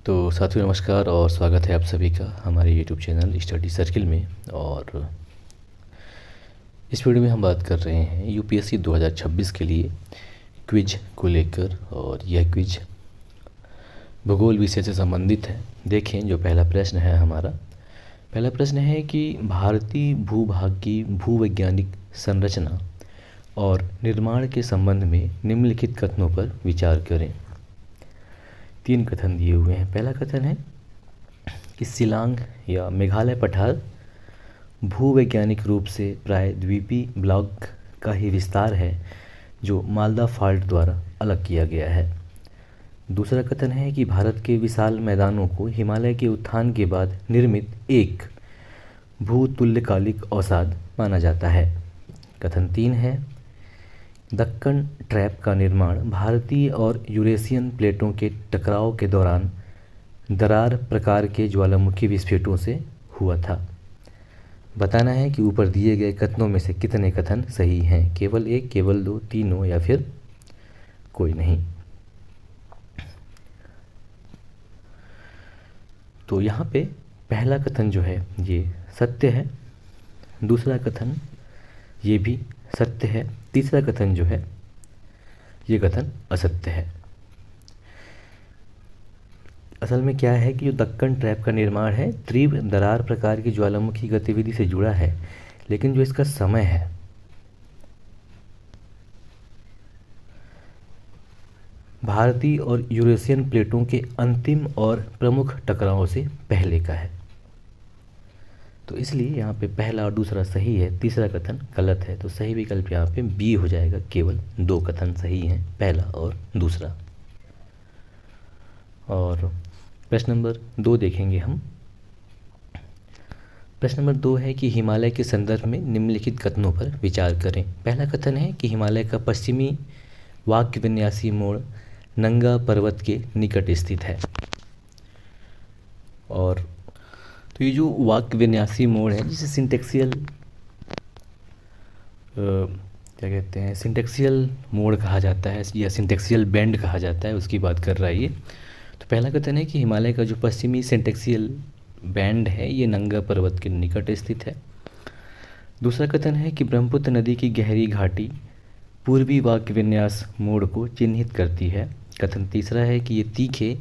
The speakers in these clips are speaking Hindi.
तो साथियों नमस्कार और स्वागत है आप सभी का हमारे YouTube चैनल स्टडी सर्किल में। और इस वीडियो में हम बात कर रहे हैं यूपीएससी 2026 के लिए क्विज को लेकर। और यह क्विज भूगोल विषय से संबंधित है। देखें जो पहला प्रश्न है हमारा, पहला प्रश्न है कि भारतीय भूभाग की भूवैज्ञानिक संरचना और निर्माण के संबंध में निम्नलिखित कथनों पर विचार करें। 3 कथन दिए हुए हैं। पहला कथन है कि शिलांग या मेघालय पठार भूवैज्ञानिक रूप से प्राय द्वीपीय ब्लॉक का ही विस्तार है जो मालदा फॉल्ट द्वारा अलग किया गया है। दूसरा कथन है कि भारत के विशाल मैदानों को हिमालय के उत्थान के बाद निर्मित एक भूतुल्यकालिक अवसाद माना जाता है। कथन 3 है दक्कन ट्रैप का निर्माण भारतीय और यूरेशियन प्लेटों के टकराव के दौरान दरार प्रकार के ज्वालामुखी विस्फोटों से हुआ था। बताना है कि ऊपर दिए गए कथनों में से कितने कथन सही हैं, केवल एक, केवल दो, तीनों या फिर कोई नहीं। तो यहाँ पे पहला कथन जो है ये सत्य है, दूसरा कथन ये भी सत्य है, तीसरा कथन जो है ये कथन असत्य है। असल में क्या है कि जो दक्कन ट्रैप का निर्माण है तीव्र दरार प्रकार की ज्वालामुखी गतिविधि से जुड़ा है, लेकिन जो इसका समय है भारतीय और यूरेशियन प्लेटों के अंतिम और प्रमुख टकराव से पहले का है। तो इसलिए यहाँ पे पहला और दूसरा सही है, तीसरा कथन गलत है। तो सही विकल्प यहाँ पे बी हो जाएगा। केवल 2 कथन सही हैं, पहला और दूसरा। और प्रश्न नंबर 2 देखेंगे हम। प्रश्न नंबर 2 है कि हिमालय के संदर्भ में निम्नलिखित कथनों पर विचार करें। पहला कथन है कि हिमालय का पश्चिमी वाक्य विन्यासी मोड़ नंगा पर्वत के निकट स्थित है। और तो ये जो वाक्य विन्यासी मोड़ है जिसे सिंटेक्सियल क्या कहते हैं, सिंटेक्सियल मोड़ कहा जाता है या सिंटेक्सियल बैंड कहा जाता है, उसकी बात कर रहा है ये। तो पहला कथन है कि हिमालय का जो पश्चिमी सिंटेक्सियल बैंड है ये नंगा पर्वत के निकट स्थित है। दूसरा कथन है कि ब्रह्मपुत्र नदी की गहरी घाटी पूर्वी वाक्य विन्यास मोड़ को चिन्हित करती है। कथन तीसरा है कि ये तीखे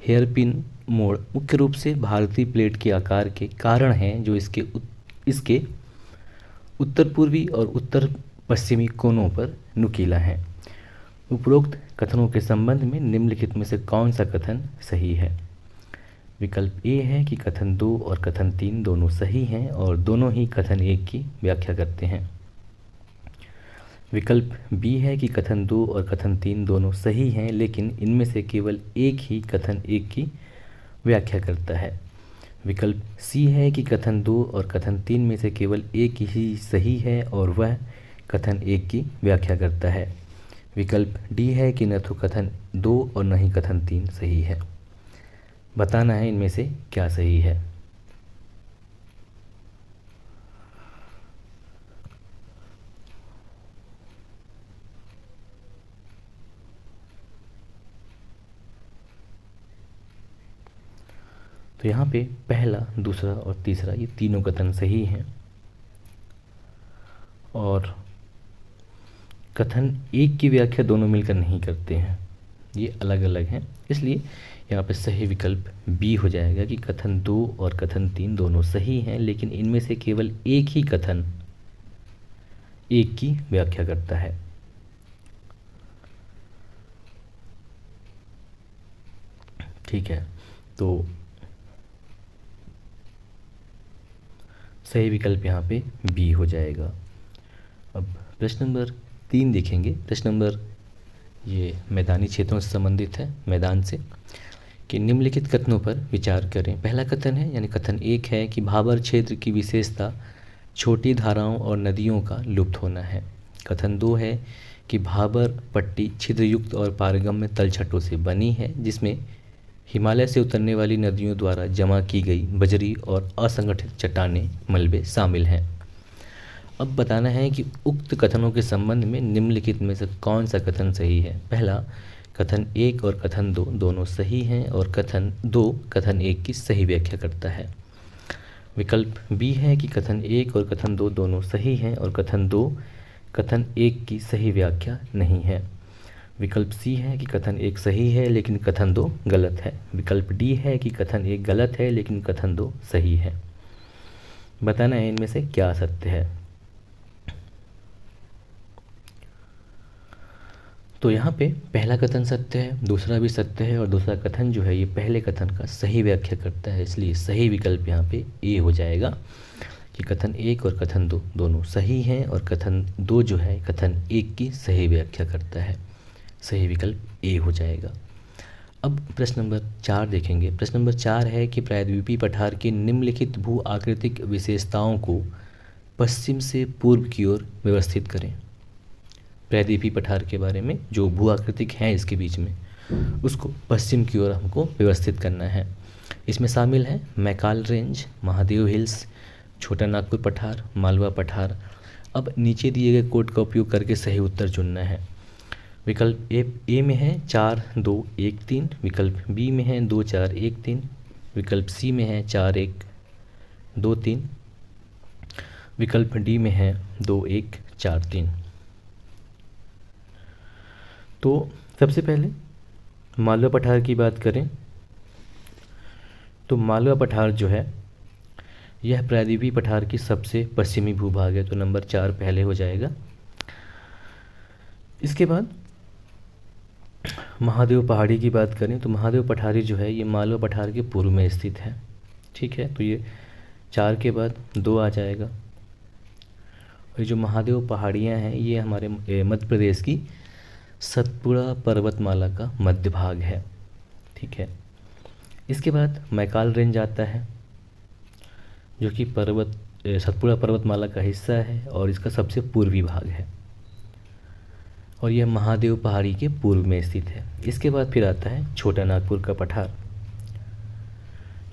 हेयरपिन मोड़ मुख्य रूप से भारतीय प्लेट के आकार के कारण हैं जो इसके उत्तर पूर्वी और उत्तर पश्चिमी कोनों पर नुकीला है। उपरोक्त कथनों के संबंध में निम्नलिखित में से कौन सा कथन सही है? विकल्प ए है कि कथन 2 और कथन 3 दोनों सही हैं और दोनों ही कथन 1 की व्याख्या करते हैं। विकल्प बी है कि कथन 2 और कथन 3 दोनों सही हैं, लेकिन इनमें से केवल एक ही कथन 1 की व्याख्या करता है। विकल्प सी है कि कथन 2 और कथन 3 में से केवल एक ही सही है और वह कथन 1 की व्याख्या करता है। विकल्प डी है कि न तो कथन 2 और न ही कथन 3 सही है। बताना है इनमें से क्या सही है। तो यहाँ पे पहला, दूसरा और तीसरा ये तीनों कथन सही हैं और कथन 1 की व्याख्या दोनों मिलकर नहीं करते हैं, ये अलग अलग हैं। इसलिए यहाँ पे सही विकल्प बी हो जाएगा कि कथन 2 और कथन 3 दोनों सही हैं, लेकिन इनमें से केवल एक ही कथन 1 की व्याख्या करता है। ठीक है, तो सही विकल्प यहाँ पे बी हो जाएगा। अब प्रश्न नंबर 3 देखेंगे। प्रश्न नंबर ये मैदानी क्षेत्रों से संबंधित है, मैदान से, कि निम्नलिखित कथनों पर विचार करें। पहला कथन है यानी कथन 1 है कि भाबर क्षेत्र की विशेषता छोटी धाराओं और नदियों का लुप्त होना है। कथन 2 है कि भाबर पट्टी छिद्रयुक्त और पारगम्य तलछटों से बनी है जिसमें हिमालय से उतरने वाली नदियों द्वारा जमा की गई बजरी और असंगठित चट्टानें मलबे शामिल हैं। अब बताना है कि उक्त कथनों के संबंध में निम्नलिखित में से कौन सा कथन सही है। पहला कथन 1 और कथन 2 दोनों सही हैं और कथन 2 कथन 1 की सही व्याख्या करता है। विकल्प बी है कि कथन 1 और कथन 2 दोनों सही हैं और कथन 2 कथन 1 की सही व्याख्या नहीं है। विकल्प सी है कि कथन 1 सही है लेकिन कथन 2 गलत है। विकल्प डी है कि कथन 1 गलत है लेकिन कथन 2 सही है। बताना है इनमें से क्या सत्य है। तो यहाँ पे पहला कथन सत्य है, दूसरा भी सत्य है और दूसरा कथन जो है ये पहले कथन का सही व्याख्या करता है, इसलिए सही विकल्प यहाँ पे ए हो जाएगा कि कथन 1 और कथन 2 दोनों सही हैं और कथन 2 जो है कथन 1 की सही व्याख्या करता है। सही विकल्प ए हो जाएगा। अब प्रश्न नंबर 4 देखेंगे। प्रश्न नंबर 4 है कि प्रायद्वीपीय पठार की निम्नलिखित भू आकृतिक विशेषताओं को पश्चिम से पूर्व की ओर व्यवस्थित करें। प्रायद्वीपीय पठार के बारे में जो भू आकृतिक हैं इसके बीच में उसको पश्चिम की ओर हमको व्यवस्थित करना है। इसमें शामिल है मैकाल रेंज, महादेव हिल्स, छोटा नागपुर पठार, मालवा पठार। अब नीचे दिए गए कोड का उपयोग करके सही उत्तर चुनना है। विकल्प ए में है 4 2 1 3, विकल्प बी में है 2 4 1 3, विकल्प सी में है 4 1 2 3, विकल्प डी में है 2 1 4 3। तो सबसे पहले मालवा पठार की बात करें तो मालवा पठार जो है यह प्रायद्वीपीय पठार की सबसे पश्चिमी भूभाग है, तो नंबर 4 पहले हो जाएगा। इसके बाद महादेव पहाड़ी की बात करें तो महादेव पठारी जो है ये मालवा पठार के पूर्व में स्थित है। ठीक है, तो ये 4 के बाद 2 आ जाएगा। और ये जो महादेव पहाड़ियाँ हैं ये हमारे मध्य प्रदेश की सतपुड़ा पर्वतमाला का मध्य भाग है। ठीक है, इसके बाद मैकाल रेंज आता है जो कि सतपुड़ा पर्वतमाला का हिस्सा है और इसका सबसे पूर्वी भाग है और यह महादेव पहाड़ी के पूर्व में स्थित है। इसके बाद फिर आता है छोटा नागपुर का पठार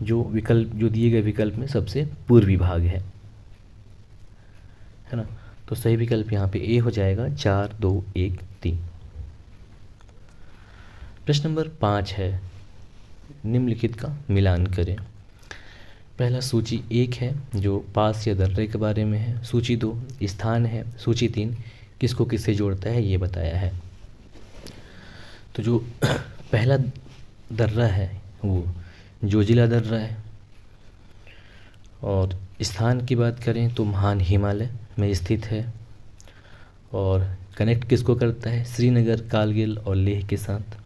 जो दिए गए विकल्प में सबसे पूर्वी भाग है ना। तो सही विकल्प यहाँ पे ए हो जाएगा 4 2 1 3। प्रश्न नंबर 5 है निम्नलिखित का मिलान करें। पहला सूची 1 है जो पास या दर्रे के बारे में है, सूची 2 स्थान है, सूची 3 किसको किससे जोड़ता है ये बताया है। तो जो पहला दर्रा है वो जोजिला दर्रा है और स्थान की बात करें तो महान हिमालय में स्थित है और कनेक्ट किसको करता है, श्रीनगर, कारगिल और लेह के साथ।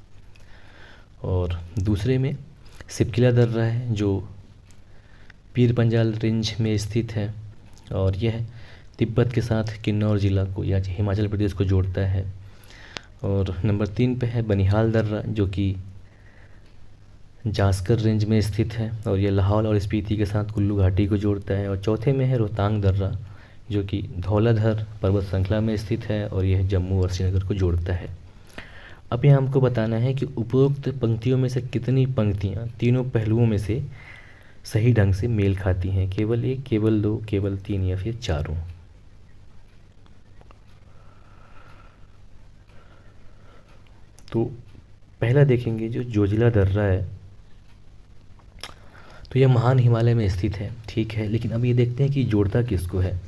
और दूसरे में सिपकिला दर्रा है जो पीर पंजाल रेंज में स्थित है और यह तिब्बत के साथ किन्नौर ज़िला को या हिमाचल प्रदेश को जोड़ता है। और नंबर 3 पे है बनिहाल दर्रा जो कि जास्कर रेंज में स्थित है और यह लाहौल और स्पीति के साथ कुल्लू घाटी को जोड़ता है। और चौथे में है रोहतांग दर्रा जो कि धौलाधर पर्वत श्रृंखला में स्थित है और यह जम्मू और श्रीनगर को जोड़ता है। अब यहाँ हमको बताना है कि उपरोक्त पंक्तियों में से कितनी पंक्तियाँ तीनों पहलुओं में से सही ढंग से मेल खाती हैं, केवल 1, केवल 2, केवल 3 या फिर चारों। तो पहला देखेंगे जो जोजिला दर्रा है तो यह महान हिमालय में स्थित है। ठीक है, लेकिन अब ये देखते हैं कि जोड़ता किसको है।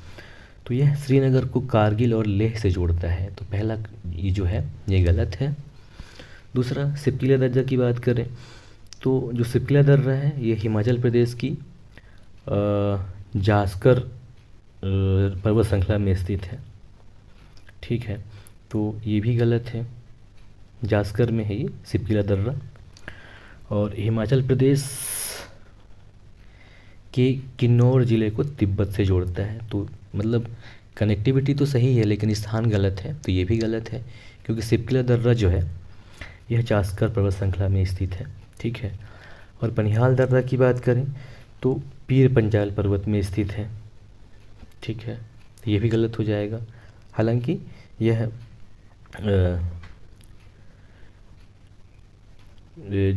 तो यह श्रीनगर को कारगिल और लेह से जोड़ता है, तो पहला ये जो है ये गलत है। दूसरा सिपकिला दर्रा की बात करें तो जो सिपकिला दर्रा है ये हिमाचल प्रदेश की जास्कर पर्वत श्रृंखला में स्थित है। ठीक है, तो ये भी गलत है, जास्कर में है ये सिपकिला दर्रा। और हिमाचल प्रदेश के किन्नौर ज़िले को तिब्बत से जोड़ता है, तो मतलब कनेक्टिविटी तो सही है लेकिन स्थान गलत है, तो ये भी गलत है क्योंकि सिपकिला दर्रा जो है यह जास्कर पर्वत श्रृंखला में स्थित है। ठीक है, और बनिहाल दर्रा की बात करें तो पीर पंजाल पर्वत में स्थित है। ठीक है, ये भी गलत हो जाएगा, हालांकि यह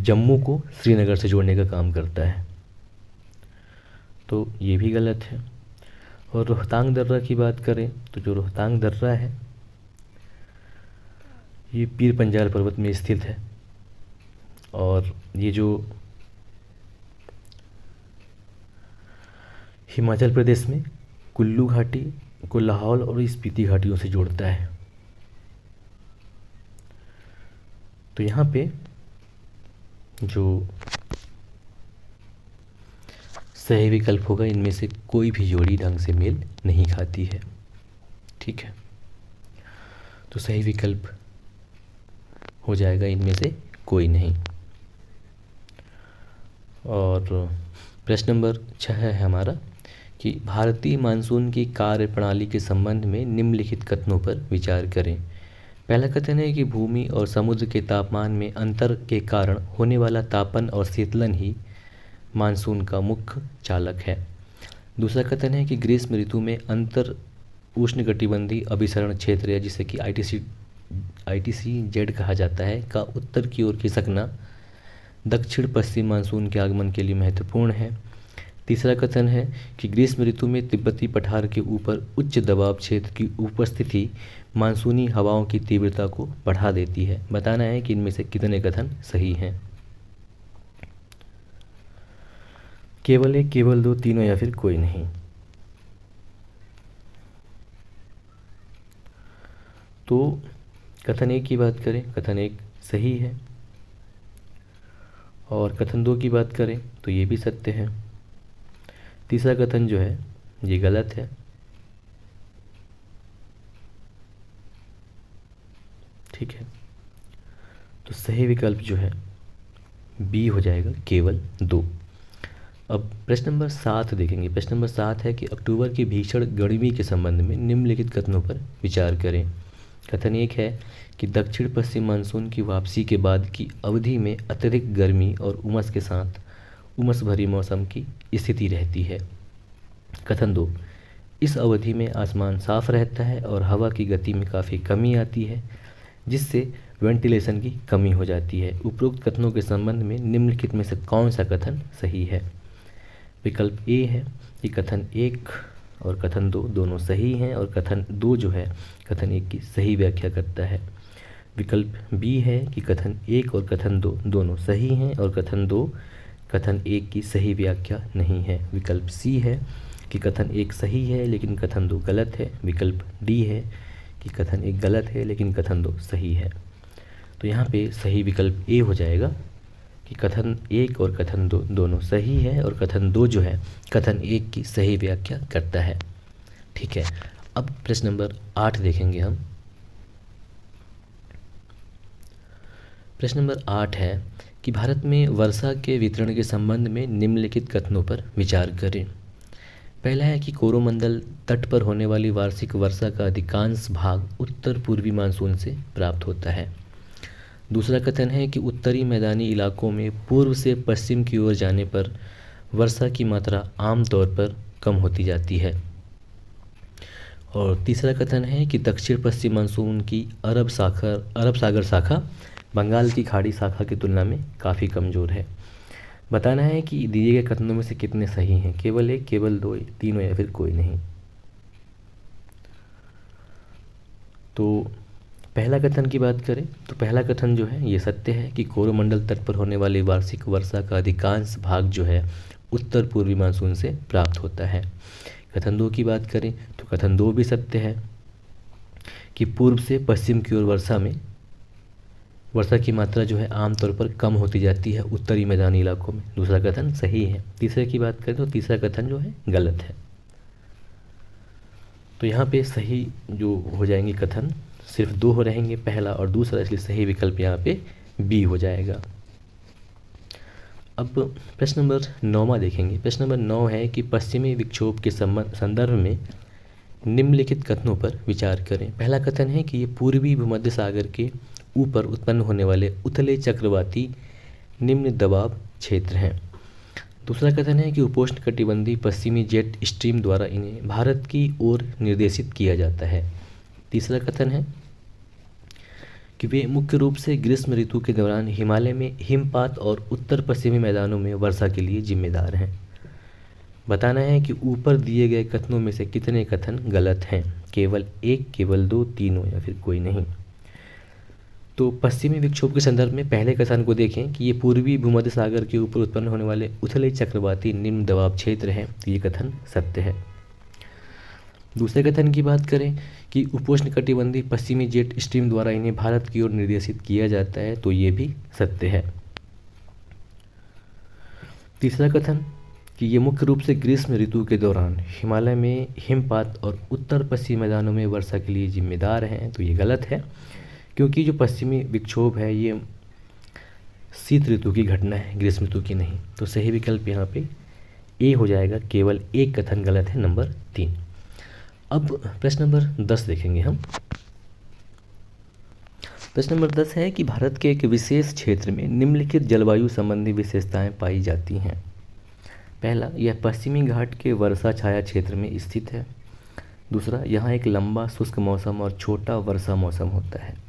जम्मू को श्रीनगर से जोड़ने का काम करता है, तो ये भी गलत है। और रोहतांग दर्रा की बात करें तो जो रोहतांग दर्रा है ये पीर पंजाल पर्वत में स्थित है और ये जो हिमाचल प्रदेश में कुल्लू घाटी को लाहौल और स्पीति घाटियों से जोड़ता है। तो यहाँ पे जो सही विकल्प होगा इनमें से कोई भी जोड़ी ढंग से मेल नहीं खाती है। ठीक है, तो सही विकल्प हो जाएगा इनमें से कोई नहीं। और प्रश्न नंबर 6 है हमारा कि भारतीय मानसून की कार्य प्रणाली के संबंध में निम्नलिखित कथनों पर विचार करें। पहला कथन है कि भूमि और समुद्र के तापमान में अंतर के कारण होने वाला तापन और शीतलन ही मानसून का मुख्य चालक है। दूसरा कथन है कि ग्रीष्म ऋतु में अंतर उष्णकटिबंधीय अभिसरण क्षेत्र है जिसे कि ITCZ कहा जाता है का उत्तर की ओर खिसकना दक्षिण पश्चिम मानसून के आगमन के लिए महत्वपूर्ण है। तीसरा कथन है कि ग्रीष्म ऋतु में तिब्बती पठार के ऊपर उच्च दबाव क्षेत्र की उपस्थिति मानसूनी हवाओं की तीव्रता को बढ़ा देती है। बताना है कि इनमें से कितने कथन सही हैं। केवल एक, केवल दो, तीनों या फिर कोई नहीं। तो कथन 1 की बात करें, कथन 1 सही है और कथन 2 की बात करें तो ये भी सत्य है। तीसरा कथन जो है ये गलत है। ठीक है, तो सही विकल्प जो है बी हो जाएगा, केवल 2। अब प्रश्न नंबर 7 देखेंगे। प्रश्न नंबर 7 है कि अक्टूबर की भीषण गर्मी के संबंध में निम्नलिखित कथनों पर विचार करें। कथन 1 है कि दक्षिण पश्चिम मानसून की वापसी के बाद की अवधि में अत्यधिक गर्मी और उमस के साथ उमस भरी मौसम की स्थिति रहती है। कथन 2, इस अवधि में आसमान साफ रहता है और हवा की गति में काफ़ी कमी आती है जिससे वेंटिलेशन की कमी हो जाती है। उपरोक्त कथनों के संबंध में निम्नलिखित में से कौन सा कथन सही है। विकल्प ए है कि कथन 1 और कथन 2 दोनों सही हैं और कथन 2 जो है कथन 1 की सही व्याख्या करता है। विकल्प बी है कि कथन 1 और कथन 2 दोनों सही हैं और कथन 2 कथन 1 की सही व्याख्या नहीं है। विकल्प सी है कि कथन 1 सही है लेकिन कथन 2 गलत है। विकल्प डी है कि कथन 1 गलत है लेकिन कथन 2 सही है। तो यहाँ पे सही विकल्प ए हो जाएगा कि कथन 1 और कथन 2 दोनों सही है और कथन 2 जो है कथन 1 की सही व्याख्या करता है। ठीक है, अब प्रश्न नंबर 8 देखेंगे हम। प्रश्न नंबर 8 है कि भारत में वर्षा के वितरण के संबंध में निम्नलिखित कथनों पर विचार करें। पहला है कि कोरोमंडल तट पर होने वाली वार्षिक वर्षा का अधिकांश भाग उत्तर पूर्वी मानसून से प्राप्त होता है। दूसरा कथन है कि उत्तरी मैदानी इलाकों में पूर्व से पश्चिम की ओर जाने पर वर्षा की मात्रा आमतौर पर कम होती जाती है। और तीसरा कथन है कि दक्षिण पश्चिम मानसून की अरब सागर शाखा बंगाल की खाड़ी शाखा की तुलना में काफ़ी कमज़ोर है। बताना है कि दिए गए कथनों में से कितने सही हैं। केवल 1, केवल 2, तीनों या फिर कोई नहीं। तो पहला कथन की बात करें तो पहला कथन जो है ये सत्य है कि कोरोमंडल तट पर होने वाली वार्षिक वर्षा का अधिकांश भाग जो है उत्तर पूर्वी मानसून से प्राप्त होता है। कथन 2 की बात करें तो कथन 2 भी सत्य है कि पूर्व से पश्चिम की ओर वर्षा की मात्रा जो है आमतौर पर कम होती जाती है उत्तरी मैदानी इलाकों में। दूसरा कथन सही है। तीसरे की बात करें तो तीसरा कथन जो है गलत है। तो यहाँ पे सही जो हो जाएंगे कथन सिर्फ 2 हो रहेंगे, पहला और दूसरा, इसलिए सही विकल्प यहाँ पे बी हो जाएगा। अब प्रश्न नंबर 9 देखेंगे। प्रश्न नंबर 9 है कि पश्चिमी विक्षोभ के संदर्भ में निम्नलिखित कथनों पर विचार करें। पहला कथन है कि ये पूर्वी भूमध्य सागर के ऊपर उत्पन्न होने वाले उथले चक्रवाती निम्न दबाव क्षेत्र हैं। दूसरा कथन है कि उपोष्णकटिबंधीय पश्चिमी जेट स्ट्रीम द्वारा इन्हें भारत की ओर निर्देशित किया जाता है। तीसरा कथन है कि वे मुख्य रूप से ग्रीष्म ऋतु के दौरान हिमालय में हिमपात और उत्तर पश्चिमी मैदानों में वर्षा के लिए जिम्मेदार हैं। बताना है कि ऊपर दिए गए कथनों में से कितने कथन गलत हैं। केवल 1, केवल 2, तीनों या फिर कोई नहीं। तो पश्चिमी विक्षोभ के संदर्भ में पहले कथन को देखें कि ये पूर्वी भूमध्य सागर के ऊपर उत्पन्न होने वाले उथले चक्रवाती निम्न दबाव क्षेत्र हैं, तो ये कथन सत्य है। दूसरे कथन की बात करें कि उपोष्णकटिबंधीय पश्चिमी जेट स्ट्रीम द्वारा इन्हें भारत की ओर निर्देशित किया जाता है, तो ये भी सत्य है। तीसरा कथन कि ये मुख्य रूप से ग्रीष्म ऋतु के दौरान हिमालय में हिमपात और उत्तर पश्चिमी मैदानों में वर्षा के लिए जिम्मेदार हैं, तो ये गलत है, क्योंकि जो पश्चिमी विक्षोभ है ये शीत ऋतु की घटना है, ग्रीष्म ऋतु की नहीं। तो सही विकल्प यहाँ पे ए हो जाएगा, केवल एक कथन गलत है, नंबर 3। अब प्रश्न नंबर 10 देखेंगे हम। प्रश्न नंबर 10 है कि भारत के एक विशेष क्षेत्र में निम्नलिखित जलवायु संबंधी विशेषताएं पाई जाती हैं। पहला, यह पश्चिमी घाट के वर्षा छाया क्षेत्र में स्थित है। दूसरा, यहाँ एक लंबा शुष्क मौसम और छोटा वर्षा मौसम होता है।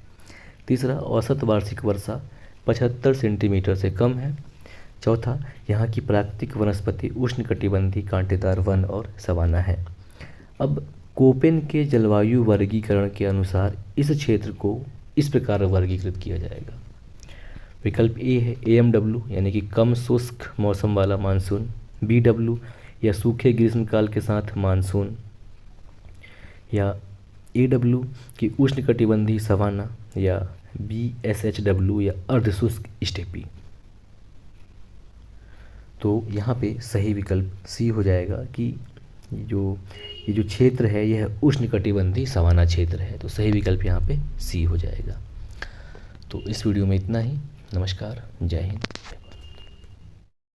तीसरा, औसत वार्षिक वर्षा 75 सेंटीमीटर से कम है। चौथा, यहाँ की प्राकृतिक वनस्पति उष्णकटिबंधीय कांटेदार वन और सवाना है। अब कोपेन के जलवायु वर्गीकरण के अनुसार इस क्षेत्र को इस प्रकार वर्गीकृत किया जाएगा। विकल्प ए है AMW यानी कि कम शुष्क मौसम वाला मानसून, BW या सूखे ग्रीष्मकाल के साथ मानसून, या AW की उष्णकटिबंधीय सवाना, या BSHW या अर्धशुष्क स्टेपी। तो यहाँ पे सही विकल्प सी हो जाएगा कि ये जो क्षेत्र है यह उष्णकटिबंधीय सवाना क्षेत्र है, तो सही विकल्प यहाँ पे सी हो जाएगा। तो इस वीडियो में इतना ही। नमस्कार, जय हिंद।